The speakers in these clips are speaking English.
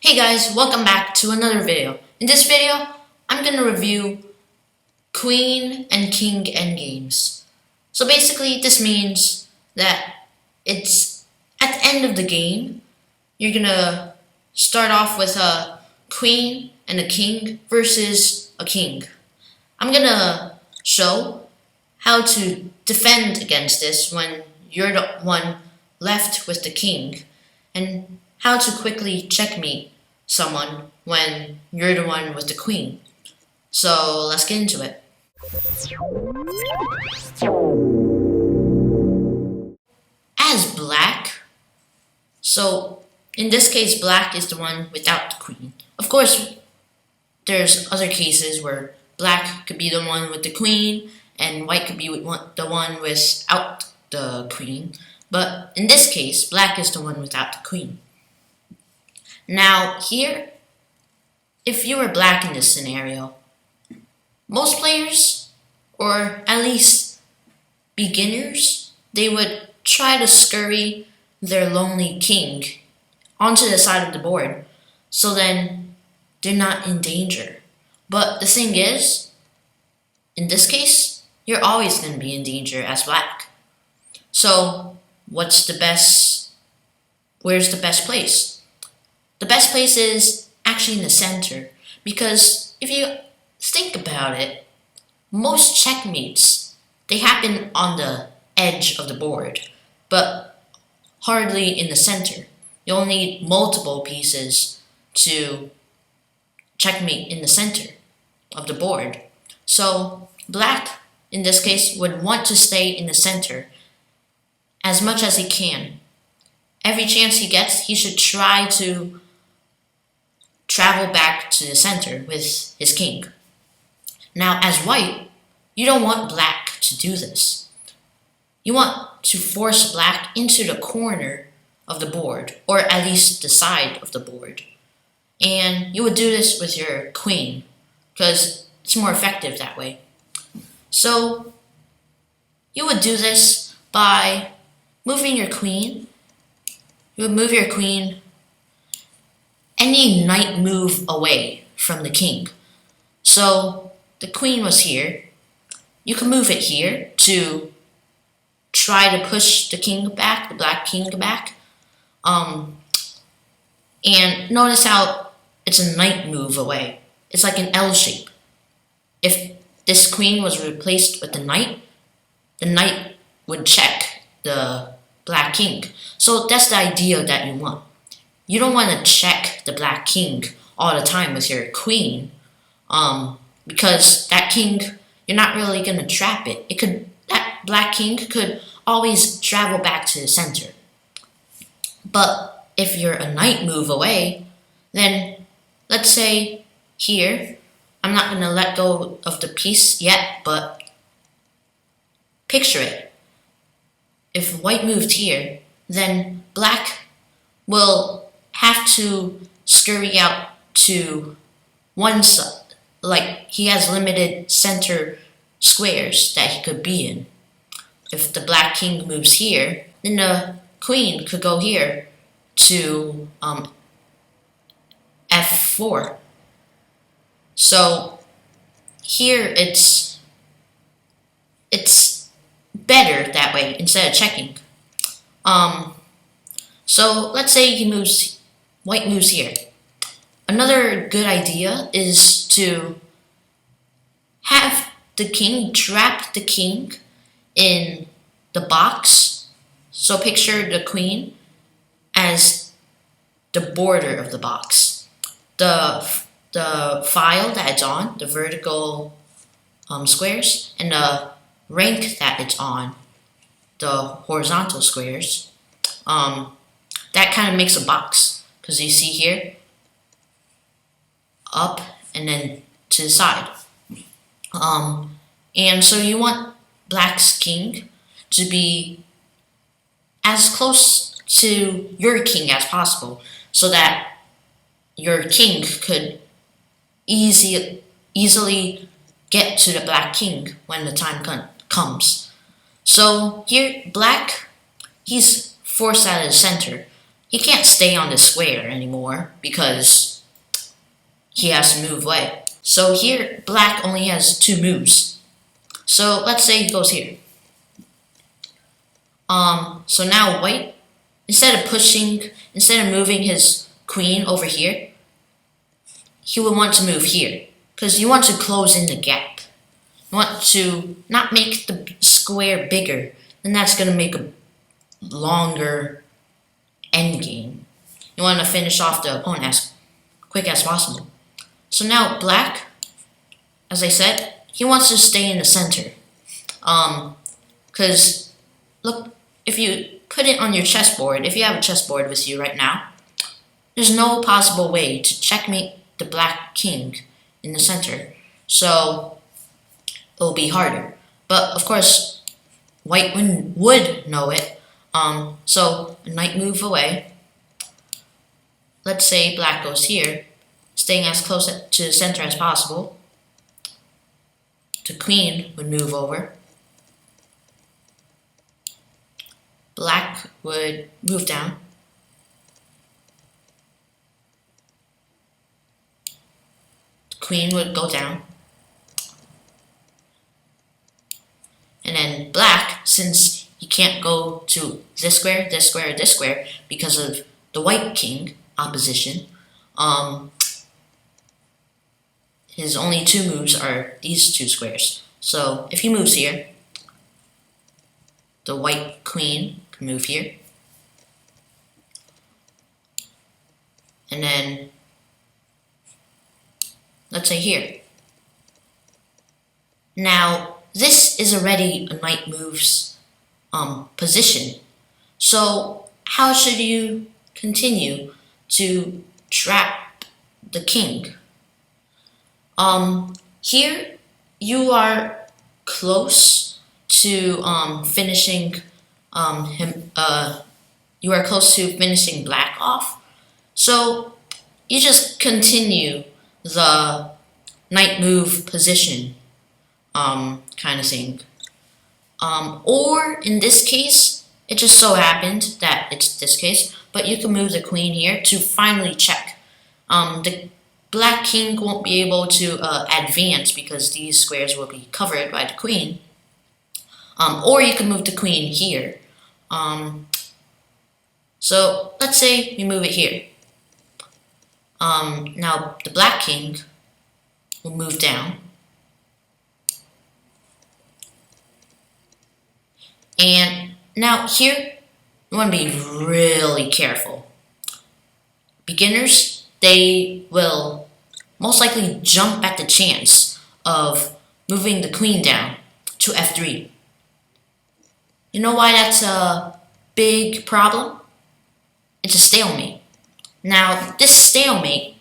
Hey guys, welcome back to another video. In this video, I'm gonna review Queen and King endgames. So basically, this means that it's at the end of the game, you're gonna start off with a Queen and a King versus a King. I'm gonna show how to defend against this when you're the one left with the King, and how to quickly checkmate someone when you're the one with the queen. So let's get into it. As black, so in this case, black is the one without the queen. Of course, there's other cases where black could be the one with the queen and white could be the one without the queen. But in this case, black is the one without the queen. Now here, if you were black in this scenario, most players, or at least beginners, they would try to scurry their lonely king onto the side of the board, so then they're not in danger. But the thing is, in this case, you're always going to be in danger as black. So where's the best place? The best place is actually in the center, because if you think about it, most checkmates, they happen on the edge of the board, but hardly in the center. You'll need multiple pieces to checkmate in the center of the board. So black, in this case, would want to stay in the center as much as he can. Every chance he gets, he should try to travel back to the center with his king. Now, as white, you don't want black to do this. You want to force black into the corner of the board, or at least the side of the board. And you would do this with your queen, because it's more effective that way. So you would do this by moving your queen. You would move your queen any knight move away from the king. So the queen was here. You can move it here to try to push the king back, the black king back. And notice how it's a knight move away. It's like an L shape. If this queen was replaced with the knight would check the black king. So that's the idea that you want. You don't want to check the black king all the time with your queen, because that king, you're not really going to trap it. That black king could always travel back to the center. But if you're a knight move away, then let's say here, I'm not going to let go of the piece yet, but picture it. If white moved here, then black will have to scurry out to one side. Like, he has limited center squares that he could be in. If the black king moves here, then the queen could go here to f4. So here it's better that way instead of checking. So let's say white moves here. Another good idea is to have the king trap the king in the box. So picture the queen as the border of the box. The file that it's on, the vertical squares, and the rank that it's on, the horizontal squares. That kind of makes a box, because you see here, up and then to the side. And so you want black's king to be as close to your king as possible, so that your king could easily get to the black king when the time comes. So here, black, he's forced out of the center. he can't stay on the square anymore because he has to move away. So here, black only has 2 moves. So let's say he goes here. So now white, instead of moving his queen over here, he would want to move here because you want to close in the gap. You want to not make the square bigger, and that's going to make a longer endgame. You want to finish off the opponent as quick as possible. So now black, as I said, he wants to stay in the center. Because look, if you put it on your chessboard, if you have a chessboard with you right now, there's no possible way to checkmate the black king in the center. So it'll be harder. But of course, white would know it. So a knight move away. Let's say black goes here, staying as close to the center as possible. The queen would move over. Black would move down. The queen would go down. And then black, since he can't go to this square, this square, this square because of the white king opposition, his only 2 moves are these 2 squares. So if he moves here, the white queen can move here. And then, let's say here. Now, this is already a knight moves position. So how should you continue to trap the king? Here you are close to finishing you are close to finishing black off. So you just continue the knight move position kind of thing. Or in this case, it just so happened that it's this case, but you can move the queen here to finally check. The black king won't be able to advance because these squares will be covered by the queen. Or you can move the queen here. So let's say we move it here. Now the black king will move down. And now here, you want to be really careful. Beginners, they will most likely jump at the chance of moving the queen down to f3. You know why that's a big problem? It's a stalemate. Now, this stalemate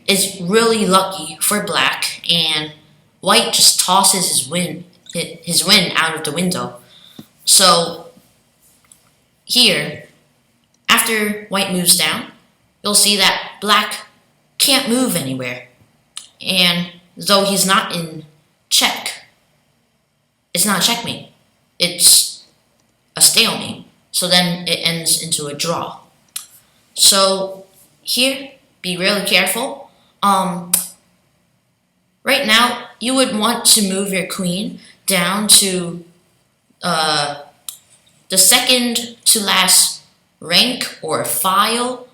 is really lucky for black, and white just tosses his win out of the window. So here, after white moves down, you'll see that black can't move anywhere. And though he's not in check, it's not a checkmate. It's a stalemate. So then it ends into a draw. So here, be really careful. Right now, you would want to move your queen down to the second to last rank or file,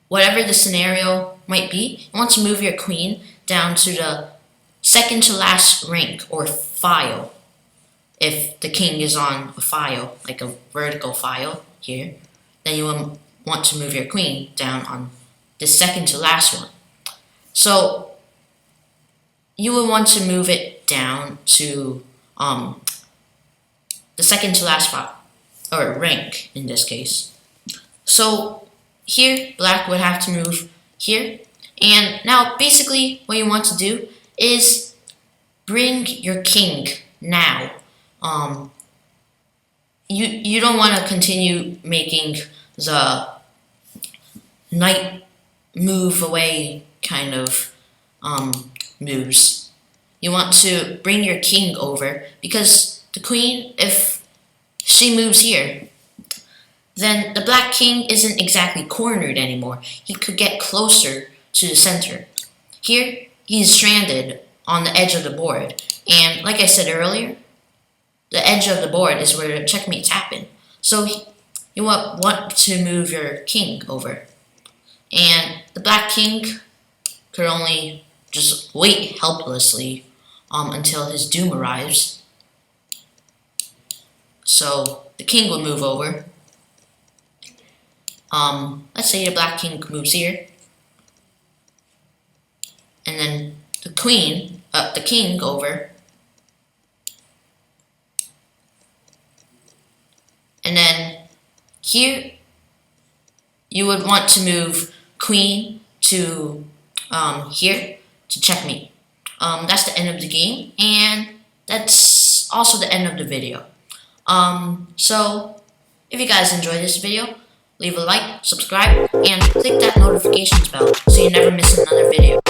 whatever the scenario might be. You want to move your queen down to the second to last rank or file. If the king is on a file, like a vertical file here, then you will want to move your queen down on the second to last one. So you will want to move it down to the second to last file, or rank in this case. So here, black would have to move here. And now basically what you want to do is bring your king now. You don't want to continue making the knight move away kind of moves. You want to bring your king over because the queen, if she moves here, then the black king isn't exactly cornered anymore. He could get closer to the center. Here, he's stranded on the edge of the board. And like I said earlier, the edge of the board is where the checkmates happen. So you want to move your king over. And the black king could only just wait helplessly until his doom arrives. So the king will move over. Let's say the black king moves here. And then the king over. And then here, you would want to move queen to here to checkmate. That's the end of the game, and that's also the end of the video. So if you guys enjoyed this video, leave a like, subscribe, and click that notifications bell so you never miss another video.